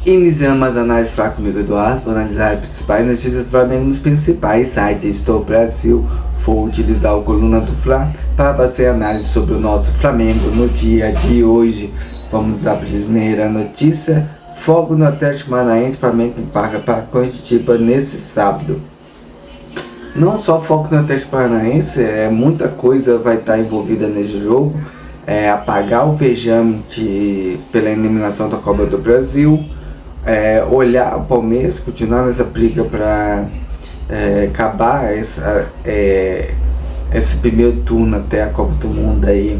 Iniciando mais análises para comigo, Eduardo, vou analisar as principais notícias do Flamengo nos principais sites. Estou Brasil, vou utilizar o Coluna do Fla para fazer análise sobre o nosso Flamengo no dia de hoje. Vamos à primeira notícia: fogo no Atlético Paranaense, Flamengo embarca para Curitiba nesse sábado. Não só foco no Atlético Paranaense, muita coisa vai estar envolvida nesse jogo. Apagar o vexame pela eliminação da Copa do Brasil. Olhar o Palmeiras, continuar nessa briga para acabar esse primeiro turno até a Copa do Mundo aí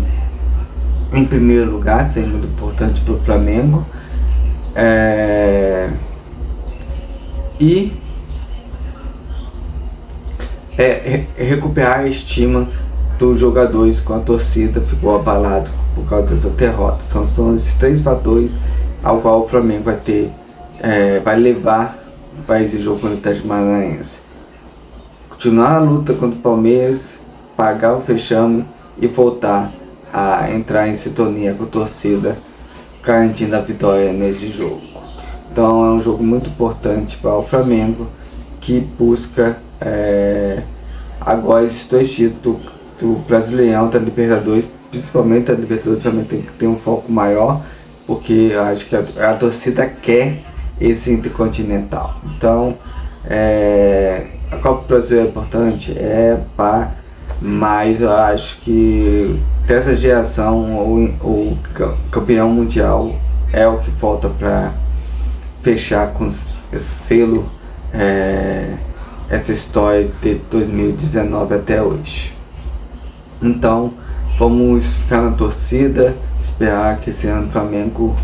em primeiro lugar, isso é muito importante para o Flamengo. Recuperar a estima dos jogadores com a torcida ficou abalado por causa dessa derrota. São esses três fatores ao qual o Flamengo vai levar para esse jogo contra o Atlético Paranaense. Continuar a luta contra o Palmeiras, pagar o vexame e voltar a entrar em sintonia com a torcida, garantindo a vitória nesse jogo. Então é um jogo muito importante para o Flamengo, que busca agora esses dois títulos do Brasileirão, da Libertadores, principalmente a Libertadores. O Flamengo tem que ter um foco maior, porque eu acho que a torcida quer esse intercontinental. Então a Copa do Brasil é importante, mas eu acho que dessa geração o campeão mundial é o que falta para fechar com esse selo, essa história de 2019 até hoje. Então vamos ficar na torcida, esperar que esse ano o Flamengo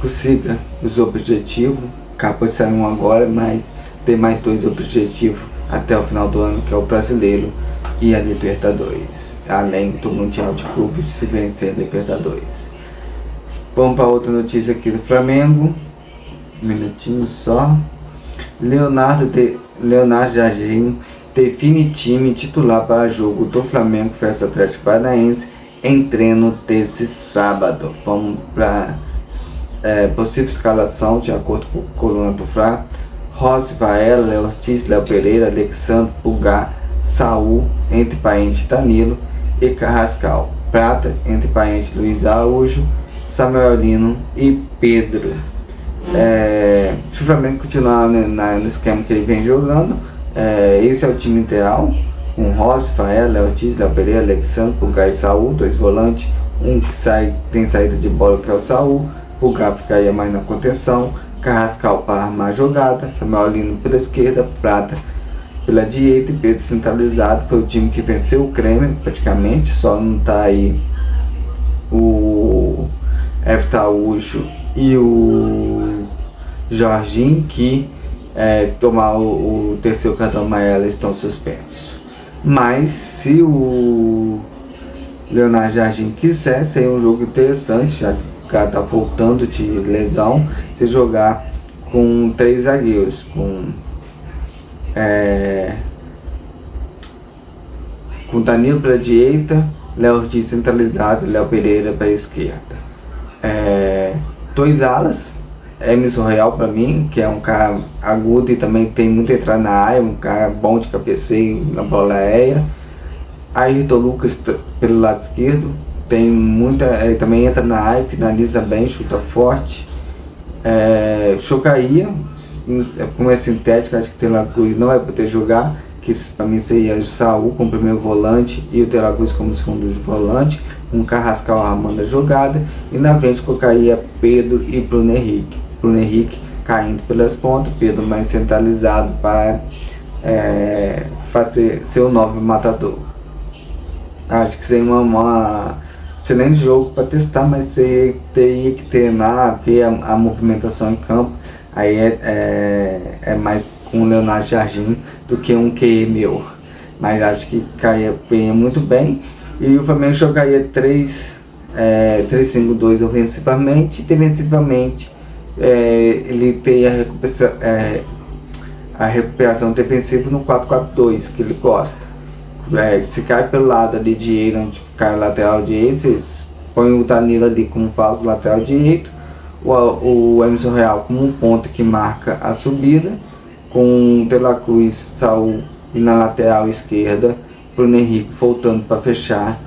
consiga os objetivos. Acabou de sair um agora, mas tem mais dois objetivos até o final do ano, que é o Brasileiro e a Libertadores, além do Mundial de Clubes, se vencer a Libertadores. Vamos para outra notícia aqui do Flamengo, um minutinho só. Leonardo Jardim define time titular para jogo do Flamengo versus Atlético Paranaense em treino desse sábado. Vamos para possível escalação de acordo com a Coluna do Fla: Rossi, Varela, Léo Ortiz, Léo Pereira, Alexandre, Pulgar, Saul, entre parentes Danilo e Carrascal, Prata, entre parentes Luiz Araújo, Samuel Lino e Pedro. Se o Flamengo continuar no esquema que ele vem jogando, esse é o time ideal, com Rossi, Varela, Léo Ortiz, Léo Pereira, Alexandre, Pulgar e Saul, dois volantes, um que tem saída de bola, que é o Saul. Pulgar ficaria mais na contenção, Carrascal para armar a jogada, Samuel Lino pela esquerda, Prata pela direita e Pedro centralizado. Foi o time que venceu o Grêmio praticamente, só não está aí o Everton Araújo e o Jorginho, que tomar o terceiro cartão amarelo, estão suspensos. Mas se o Leonardo Jardim quiser, seria um jogo interessante, já que o cara tá voltando de lesão, se jogar com três zagueiros, com Danilo para a direita, Léo Ortiz centralizado e Léo Pereira para a esquerda. Dois alas, Emerson Royal para mim, que é um cara agudo e também tem muita entrada na área, um cara bom de cabeceio na bola aérea. Ayrton Lucas pelo lado esquerdo, tem ele também entra na área, finaliza bem, chuta forte. Chocaria, como é sintética, acho que o De La Cruz não vai poder jogar, que para mim seria o Saul como primeiro volante e o De La Cruz como segundo volante, um Carrascal armando a jogada, e na frente colocaria Pedro e Bruno Henrique caindo pelas pontas, Pedro mais centralizado para ser o novo matador. Acho que seria um excelente jogo para testar, mas você teria que treinar, ver a movimentação em campo. Aí é mais com o Leonardo Jardim do que um QE meu, mas acho que cairia muito bem. E o Flamengo jogaria 3-5-2 ofensivamente, e defensivamente ele teria a recuperação defensiva no 4-4-2, que ele gosta. Se cai pelo lado ali direito, onde cai o lateral direito, vocês põem o Danilo ali como falso lateral direito, o Emerson Royal como um ponto que marca a subida, com De La Cruz, Saul e na lateral esquerda, Bruno Henrique voltando para fechar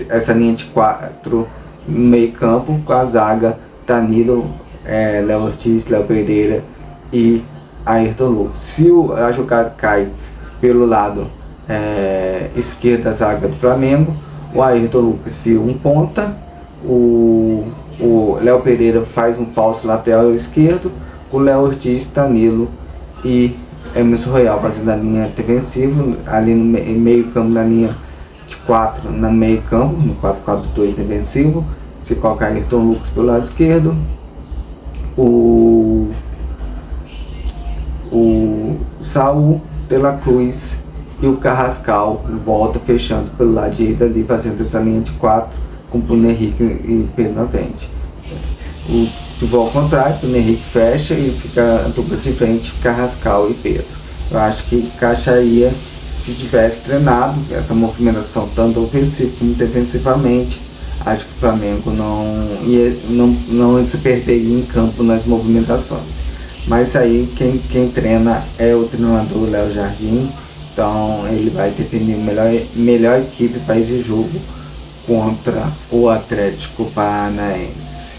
essa linha de 4 no meio campo, com a zaga Danilo, Léo Ortiz, Léo Pereira e Ayrton Lucas. Se a jogada cai pelo lado esquerdo da zaga do Flamengo, o Ayrton Lucas fia um ponta, o Léo Pereira faz um falso lateral esquerdo, o Léo Ortiz, Danilo e Emerson Royal fazendo a linha defensiva, ali no meio campo, na linha de 4 no meio campo, no 4-4-2 defensivo. Se colocar Ayrton Lucas pelo lado esquerdo, o Saul, De La Cruz e o Carrascal volta fechando pelo lado direito ali, fazendo essa linha de 4 com Bruno Henrique e Pedro na frente. O futebol ao contrário, Bruno Henrique fecha e fica a dupla de frente, Carrascal e Pedro. Eu acho que encaixaria, se tivesse treinado essa movimentação tanto ofensiva como defensivamente. Acho que o Flamengo não se perderia em campo nas movimentações. Mas aí quem treina é o treinador Léo Jardim, então ele vai definir a melhor equipe para esse jogo contra o Atlético Paranaense.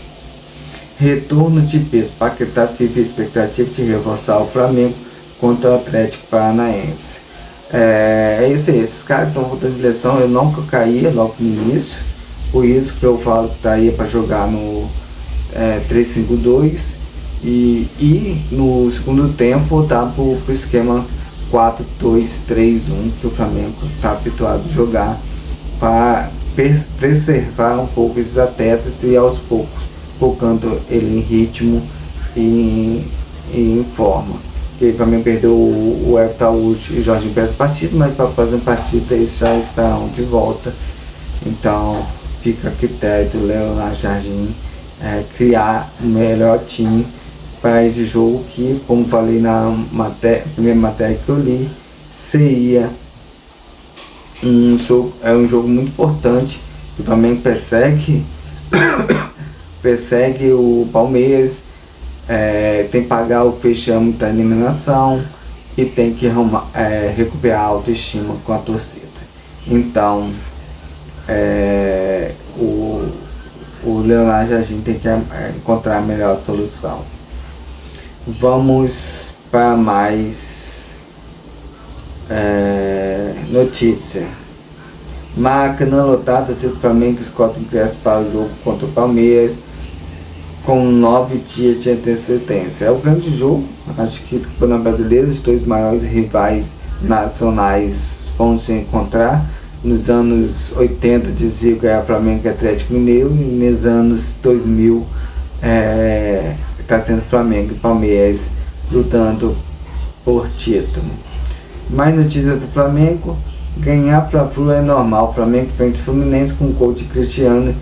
Retorno de peso. Paquetá vive a expectativa de reforçar o Flamengo contra o Atlético Paranaense. É isso aí, esses caras estão voltando de lesão, eu nunca caía logo no início, por isso que eu falo que daria para jogar no 3-5-2 e no segundo tempo voltar para o esquema 4-2-3-1 que o Flamengo está habituado a jogar, para preservar um pouco esses atletas e aos poucos colocando ele em ritmo e em forma. Porque o Flamengo perdeu o Everton Araújo e Jorge Pérez partido, mas para fazer partida eles já estarão de volta. Então fica a critério do Leonardo Jardim criar o melhor time para esse jogo, que, como falei na primeira matéria que eu li, seria um jogo muito importante. O Flamengo persegue o Palmeiras, tem que pagar o fechamento da eliminação e tem que recuperar a autoestima com a torcida. Então o Leonardo Jardim tem que encontrar a melhor solução. Vamos para mais notícia. Maracanã lotado, o Flamengo escolhe ingresso para o jogo contra o Palmeiras com 9 dias de antecedência. É o grande jogo, acho que do Campeonato Brasileiro, os dois maiores rivais nacionais vão se encontrar. Nos anos 80 dizia que era Flamengo e Atlético Mineiro, e nos anos 2000 está sendo Flamengo e Palmeiras lutando por título. Mais notícias do Flamengo: ganhar Fla-Flu é normal. O Flamengo vence o Fluminense com gol de Cristiano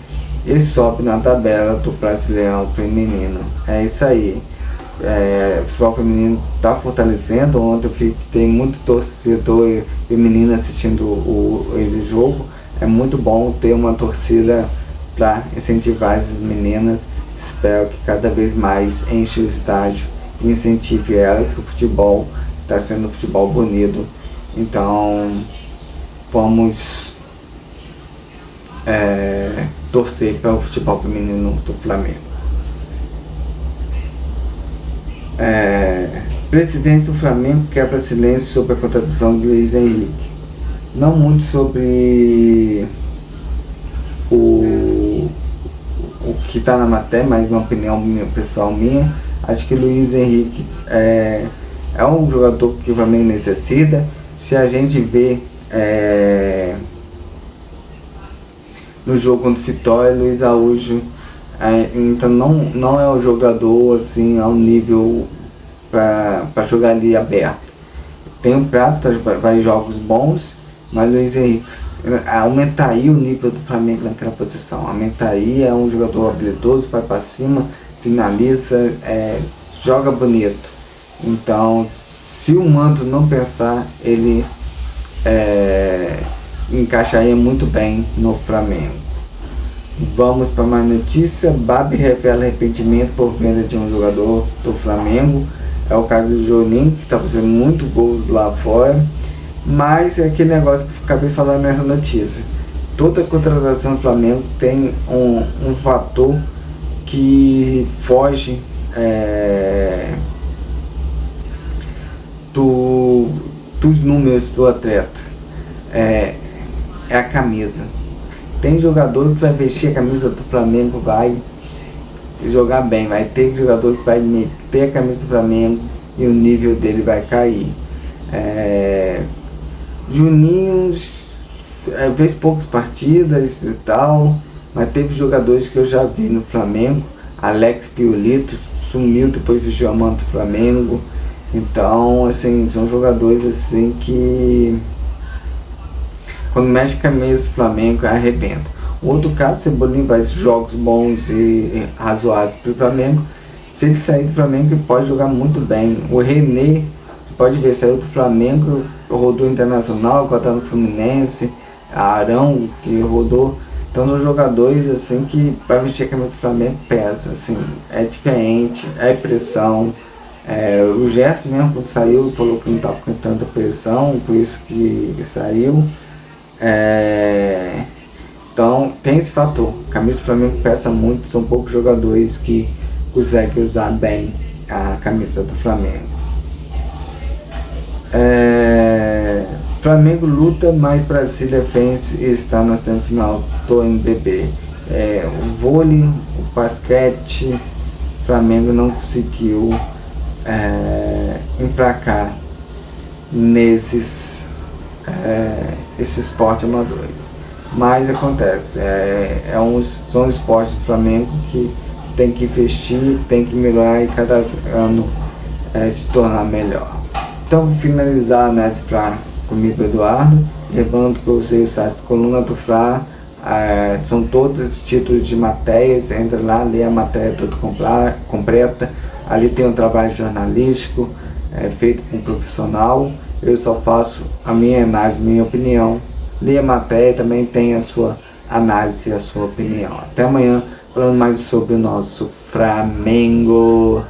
e sobe na tabela do Brasileirão Feminino. É isso aí. O futebol feminino está fortalecendo. Ontem eu vi que tem muito torcedor feminino assistindo esse jogo. É muito bom ter uma torcida para incentivar essas meninas. Espero que cada vez mais enche o estádio e incentive ela, que o futebol está sendo um futebol bonito. Então vamos torcer para o futebol feminino do Flamengo. Presidente do Flamengo quebra silêncio sobre a contratação de Luiz Henrique. Não muito sobre o que está na matéria, mas uma opinião pessoal minha. Acho que Luiz Henrique é um jogador que o Flamengo necessita. Se a gente vê no jogo contra o Vitória, Luiz Araújo então não é um jogador assim ao nível para jogar ali aberto. Tem um prato, vai jogos bons, mas Luiz Henrique aumentaria o nível do Flamengo naquela posição. Aumentaria, é um jogador habilidoso, vai para cima, finaliza, joga bonito. Então, se o Mando não pensar, ele encaixaria muito bem no Flamengo. Vamos para mais notícia. Babi revela arrependimento por venda de um jogador do Flamengo. É o caso do Juninho, que está fazendo muito gols lá fora. Mas é aquele negócio que eu acabei falando nessa notícia. Toda contratação do Flamengo tem um fator que foge dos números do atleta. É a camisa. Tem jogador que vai vestir a camisa do Flamengo, vai jogar bem. Vai ter jogador que vai meter a camisa do Flamengo e o nível dele vai cair. Juninho fez poucas partidas e tal, mas teve jogadores que eu já vi no Flamengo. Alex Piolito sumiu depois vestiu a manta do Flamengo. Então, assim, são jogadores assim que quando mexe com a camisa do Flamengo arrebenta. O outro caso, Cebolinha faz jogos bons e razoáveis para o Flamengo. Se ele sair do Flamengo, ele pode jogar muito bem. O René, você pode ver, saiu do Flamengo, rodou Internacional, agora está no Fluminense. Arão, que rodou. Então são jogadores assim que para vestir a camisa do Flamengo pesa, assim, é diferente, é pressão. O Gerson mesmo quando saiu falou que não estava com tanta pressão, por isso que saiu. Então tem esse fator, a camisa do Flamengo pesa muito, são poucos jogadores que conseguem usar bem a camisa do Flamengo. Flamengo luta, mas Brasília vence e está na semifinal do NBB. O vôlei, o basquete, Flamengo não conseguiu emplacar nesses esportes amadores. Mas acontece, são esportes do Flamengo que tem que investir, tem que melhorar e cada ano se tornar melhor. Então vou finalizar a análise comigo, Eduardo, lembrando que eu usei o site Coluna do Fla, são todos títulos de matérias, entra lá, lê a matéria toda completa, ali tem um trabalho jornalístico feito com um profissional, eu só faço a minha análise, minha opinião, lê a matéria, também tem a sua análise e a sua opinião. Até amanhã, falando mais sobre o nosso Flamengo.